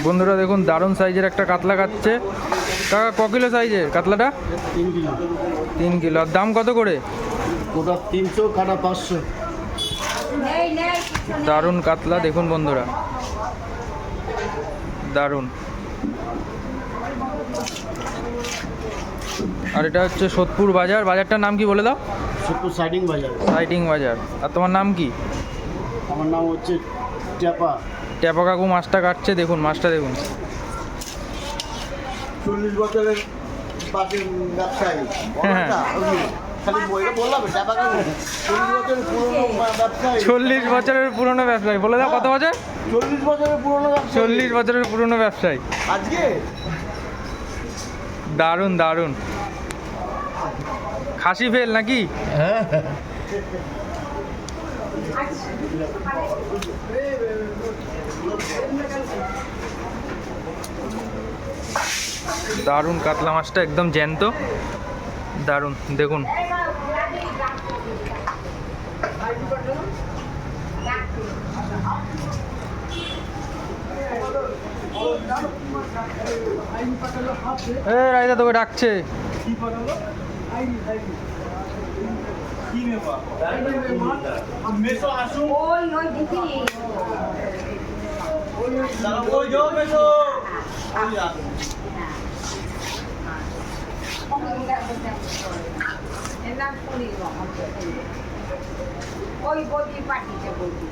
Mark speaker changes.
Speaker 1: বন্ধুরা দেখুন দারুণ সাইজের একটা কাতলা কাটছে। কাকা ক কিলো সাইজের কাতলাটা?
Speaker 2: 3 কিলো।
Speaker 1: 3 কিলো। আর দাম কত করে?
Speaker 2: ওটা 300, কাটা 500।
Speaker 1: দারুণ কাতলা দেখুন বন্ধুরা, দারুণ। আর এটা হচ্ছে সোদপুর বাজার। বাজারটার নাম কি বলে দাও?
Speaker 2: সোদপুর সাইডিং বাজার।
Speaker 1: সাইডিং বাজার। আর তোমার নাম কি?
Speaker 2: আমার নাম হচ্ছে ট্যাপা।
Speaker 1: ট্যাপা কাকু মাছটা কাটছে, দেখুন মাছটা দেখুন।
Speaker 2: 40 বছরের পাশের ব্যবসায়ী।
Speaker 1: হ্যাঁ।
Speaker 2: খালি বইটা বললাম ট্যাপা কাকু 40 বছরের
Speaker 1: 40 বছরের
Speaker 2: পুরনো ব্যবসায়ী।
Speaker 1: পুরনো ব্যবসায়ী। বলে দাও কত বছর?
Speaker 2: 40 বছরের পুরনো ব্যবসায়ী।
Speaker 1: 40 বছরের পুরনো ব্যবসায়ী।
Speaker 2: আজকে
Speaker 1: দারুণ দারুণ। খাসি ফেল নাকি?
Speaker 2: হ্যাঁ।
Speaker 1: দারুণ কাতলা মাছটা একদম জ্যান্ত, দারুণ দেখুন। রাইদা তোকে ডাকছে।
Speaker 3: ওই বদি পাঠিয়েছে বদি